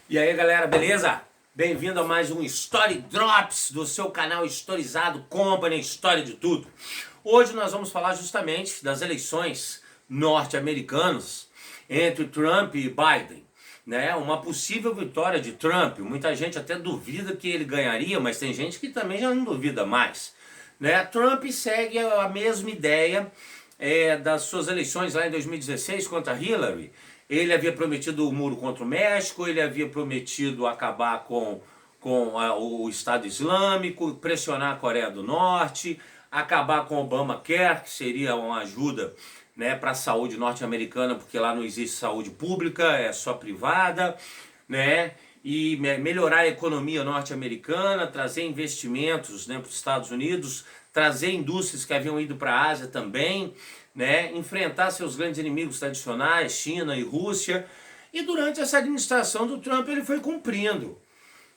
E aí galera, beleza? Bem-vindo a mais um Story Drops do seu canal Historizado Company, História de Tudo. Hoje nós vamos falar justamente das eleições norte-americanas entre Trump e Biden, né? Uma possível vitória de Trump. Muita gente até duvida que ele ganharia, mas tem gente que também já não duvida mais, né? Trump segue a mesma ideia das suas eleições lá em 2016 contra Hillary. Ele havia prometido o muro contra o México, ele havia prometido acabar com o Estado Islâmico, pressionar a Coreia do Norte, acabar com o Obamacare, que seria uma ajuda, né, para a saúde norte-americana, porque lá não existe saúde pública, é só privada, né? E melhorar a economia norte-americana, trazer investimentos, né, para os Estados Unidos, trazer indústrias que haviam ido para a Ásia também, né, enfrentar seus grandes inimigos tradicionais, China e Rússia. E durante essa administração do Trump ele foi cumprindo,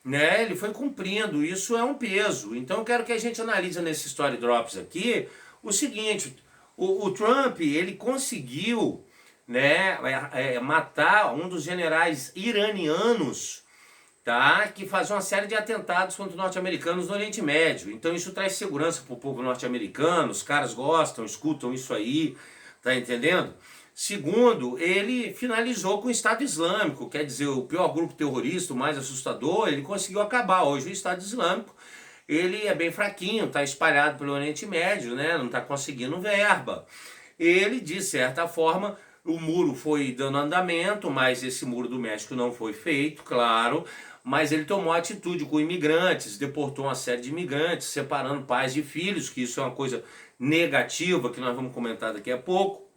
né? Ele foi cumprindo, isso é um peso. Então eu quero que a gente analise nesse Story Drops aqui o seguinte: o Trump ele conseguiu, né, matar um dos generais iranianos, tá, que faz uma série de atentados contra norte-americanos no Oriente Médio. Então isso traz segurança para o povo norte-americano, os caras gostam, escutam isso aí, tá entendendo? Segundo, ele finalizou com o Estado Islâmico, quer dizer, o pior grupo terrorista, o mais assustador, ele conseguiu acabar. Hoje o Estado Islâmico, ele é bem fraquinho, está espalhado pelo Oriente Médio, né? Não está conseguindo verba. Ele, de certa forma, o muro foi dando andamento, mas esse muro do México não foi feito, claro, mas ele tomou atitude com imigrantes, deportou uma série de imigrantes, separando pais de filhos, que isso é uma coisa negativa, que nós vamos comentar daqui a pouco,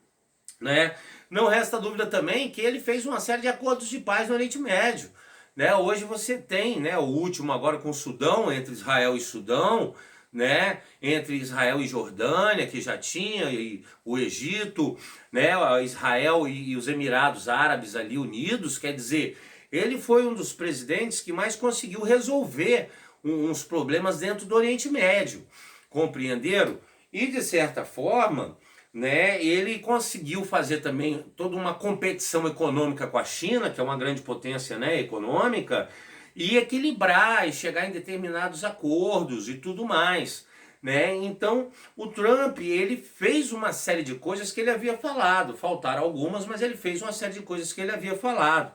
né? Não resta dúvida também que ele fez uma série de acordos de paz no Oriente Médio, né? Hoje você tem, né, o último agora com o Sudão, entre Israel e Sudão, né, entre Israel e Jordânia, que já tinha, e o Egito, né, Israel e os Emirados Árabes ali unidos. Quer dizer, ele foi um dos presidentes que mais conseguiu resolver uns problemas dentro do Oriente Médio, compreenderam? E de certa forma, né, ele conseguiu fazer também toda uma competição econômica com a China, que é uma grande potência, né, econômica, e equilibrar e chegar em determinados acordos e tudo mais, né? Então, o Trump, ele fez uma série de coisas que ele havia falado, faltaram algumas, mas ele fez uma série de coisas que ele havia falado.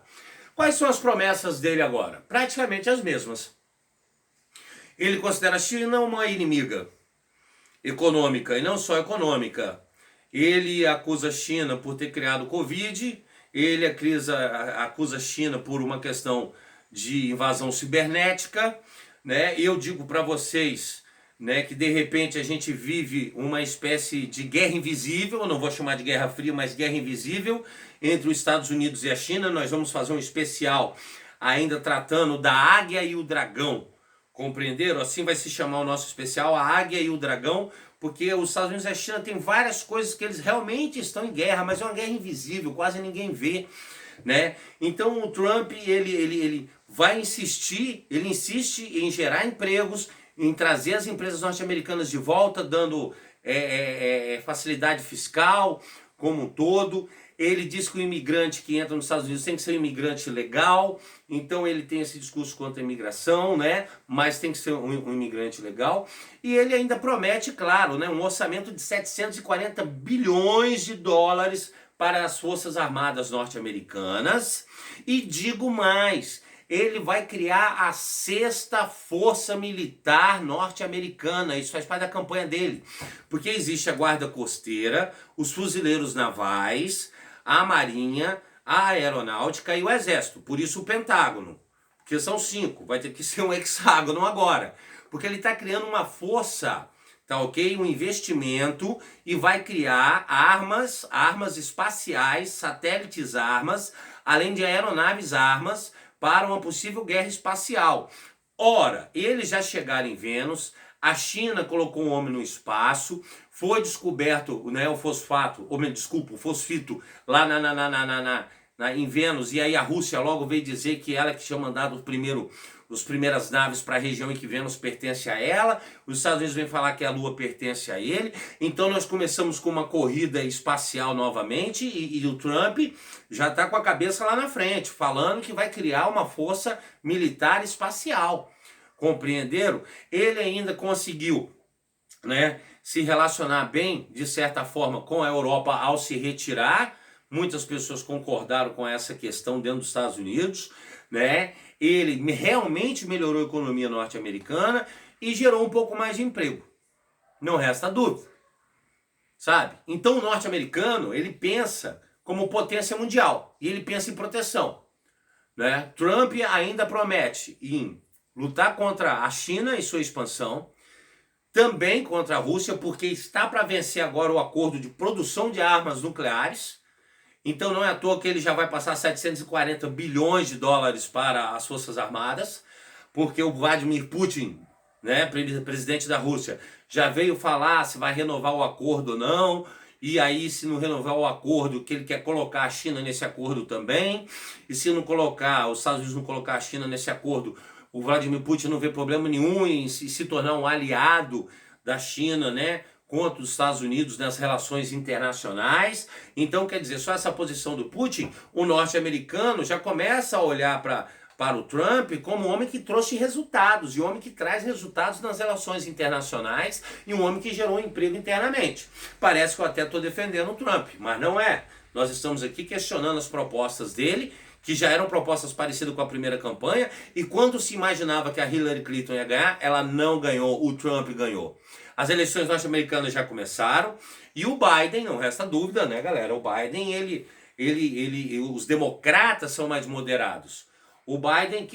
Quais são as promessas dele agora? Praticamente as mesmas. Ele considera a China uma inimiga econômica, e não só econômica. Ele acusa a China por ter criado o Covid, ele acusa a China por uma questão de invasão cibernética, né? Eu digo para vocês, né, que de repente a gente vive uma espécie de guerra invisível, eu não vou chamar de guerra fria, mas guerra invisível entre os Estados Unidos e a China. Nós vamos fazer um especial ainda tratando da águia e o dragão, compreenderam? Assim vai se chamar o nosso especial, a águia e o dragão, porque os Estados Unidos e a China têm várias coisas que eles realmente estão em guerra, mas é uma guerra invisível, quase ninguém vê, né? Então o Trump, ele vai insistir, ele insiste em gerar empregos, em trazer as empresas norte-americanas de volta, dando facilidade fiscal como um todo. Ele diz que o imigrante que entra nos Estados Unidos tem que ser um imigrante legal, então ele tem esse discurso contra a imigração, né? Mas tem que ser um imigrante legal. E ele ainda promete, claro, né, um orçamento de 740 bilhões de dólares para as Forças Armadas norte-americanas. E digo mais, ele vai criar a sexta força militar norte-americana. Isso faz parte da campanha dele, porque existe a guarda costeira, os fuzileiros navais, a marinha, a aeronáutica e o exército. Por isso o Pentágono, porque são 5, vai ter que ser um hexágono agora, porque ele está criando uma força, tá ok? Um investimento, e vai criar armas espaciais, satélites armas, além de aeronaves armas, para uma possível guerra espacial. Ora, eles já chegaram em Vênus, a China colocou um homem no espaço, foi descoberto, né, o fosfito lá em Vênus, e aí a Rússia logo veio dizer que ela que tinha mandado primeiro as primeiras naves para a região em que Vênus pertence a ela, os Estados Unidos vêm falar que a Lua pertence a ele, então nós começamos com uma corrida espacial novamente e o Trump já está com a cabeça lá na frente, falando que vai criar uma força militar espacial, compreenderam? Ele ainda conseguiu, né, se relacionar bem, de certa forma, com a Europa ao se retirar. Muitas pessoas concordaram com essa questão dentro dos Estados Unidos, né? Ele realmente melhorou a economia norte-americana e gerou um pouco mais de emprego. Não resta dúvida, sabe? Então o norte-americano, ele pensa como potência mundial e ele pensa em proteção, né? Trump ainda promete em lutar contra a China e sua expansão, também contra a Rússia, porque está para vencer agora o acordo de produção de armas nucleares. Então não é à toa que ele já vai passar 740 bilhões de dólares para as Forças Armadas, porque o Vladimir Putin, né, presidente da Rússia, já veio falar se vai renovar o acordo ou não, e aí se não renovar o acordo, que ele quer colocar a China nesse acordo também, e se não colocar, os Estados Unidos não colocar a China nesse acordo, o Vladimir Putin não vê problema nenhum em se tornar um aliado da China, né, contra os Estados Unidos nas relações internacionais. Então, quer dizer, só essa posição do Putin, o norte-americano já começa a olhar para o Trump como um homem que trouxe resultados, e um homem que traz resultados nas relações internacionais, e um homem que gerou emprego internamente. Parece que eu até estou defendendo o Trump, mas não é. Nós estamos aqui questionando as propostas dele, que já eram propostas parecidas com a primeira campanha, e quando se imaginava que a Hillary Clinton ia ganhar, ela não ganhou, o Trump ganhou. As eleições norte-americanas já começaram, e o Biden, não resta dúvida, né, galera? O Biden, os democratas são mais moderados. O Biden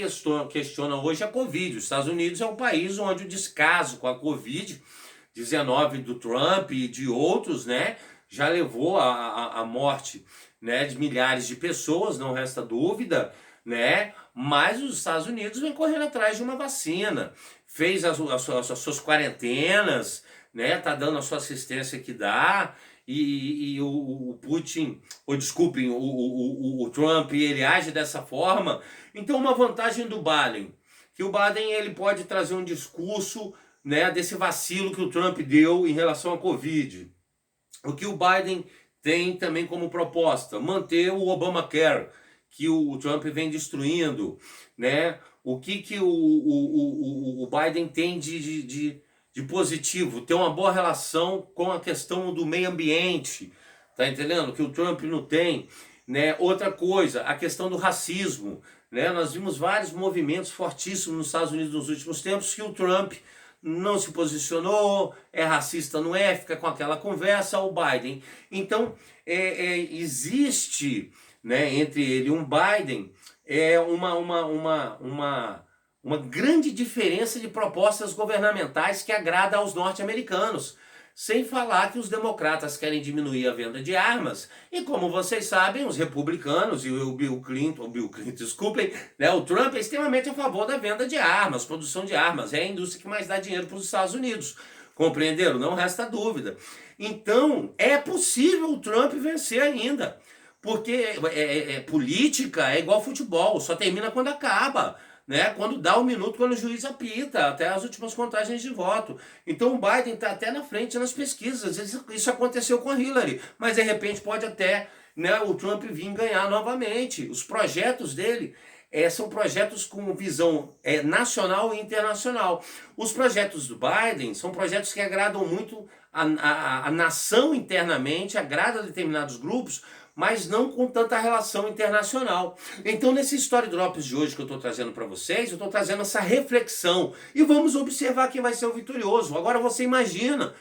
questiona hoje a Covid. Os Estados Unidos é um país onde o descaso com a Covid-19 do Trump e de outros, né, já levou à morte, né, de milhares de pessoas, não resta dúvida, né? Mas os Estados Unidos vem correndo atrás de uma vacina, fez as suas quarentenas, né? Tá dando a sua assistência que dá, e o Putin, ou desculpem, o Trump, ele age dessa forma. Então uma vantagem do Biden, que o Biden ele pode trazer um discurso, né, desse vacilo que o Trump deu em relação à Covid. O que o Biden tem também como proposta, manter o Obamacare, que o Trump vem destruindo, né? O que o Biden tem de positivo? Ter uma boa relação com a questão do meio ambiente, tá entendendo? Que o Trump não tem, né? Outra coisa, a questão do racismo, né? Nós vimos vários movimentos fortíssimos nos Estados Unidos nos últimos tempos que o Trump não se posicionou, é racista, não é, fica com aquela conversa, o Biden. Então, existe, né, entre ele e um Biden uma grande diferença de propostas governamentais que agrada aos norte-americanos. Sem falar que os democratas querem diminuir a venda de armas. E como vocês sabem, os republicanos e o Bill Clinton, desculpem, né, o Trump é extremamente a favor da venda de armas, produção de armas. É a indústria que mais dá dinheiro para os Estados Unidos. Compreenderam? Não resta dúvida. Então, é possível o Trump vencer ainda. Porque política é igual futebol, só termina quando acaba. Né? Quando dá um minuto, quando o juiz apita, até as últimas contagens de voto. Então o Biden está até na frente nas pesquisas. Às vezes isso aconteceu com a Hillary, mas de repente pode até, né, o Trump vir ganhar novamente. Os projetos dele são projetos com visão nacional e internacional. Os projetos do Biden são projetos que agradam muito a nação internamente, agrada a determinados grupos, mas não com tanta relação internacional. Então, nesse Story Drops de hoje que eu estou trazendo para vocês, eu estou trazendo essa reflexão. E vamos observar quem vai ser o vitorioso. Agora você imagina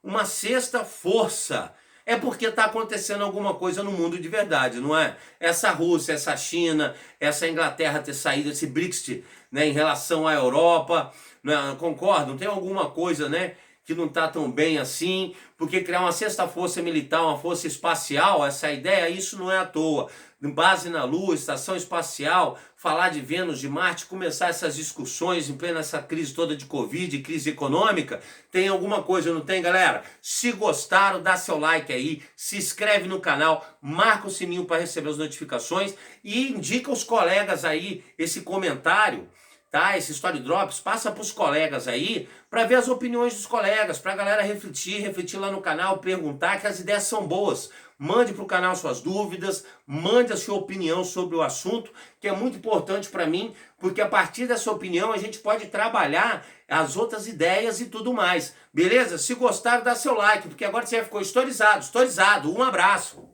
uma sexta força. É porque está acontecendo alguma coisa no mundo de verdade, não é? Essa Rússia, essa China, essa Inglaterra ter saído, esse Brexit, né, em relação à Europa, né, concordam? Tem alguma coisa, né, que não está tão bem assim, porque criar uma sexta força militar, uma força espacial, essa ideia, isso não é à toa. Base na Lua, estação espacial, falar de Vênus, de Marte, começar essas discussões em plena essa crise toda de Covid, crise econômica, tem alguma coisa, não tem, galera? Se gostaram, dá seu like aí, se inscreve no canal, marca o sininho para receber as notificações e indica os colegas aí esse comentário, tá? Esse Story Drops, passa para os colegas aí, para ver as opiniões dos colegas, para a galera refletir lá no canal, perguntar, que as ideias são boas. Mande para o canal suas dúvidas, mande a sua opinião sobre o assunto, que é muito importante para mim, porque a partir dessa opinião a gente pode trabalhar as outras ideias e tudo mais. Beleza? Se gostaram, dá seu like, porque agora você ficou historizado. Um abraço!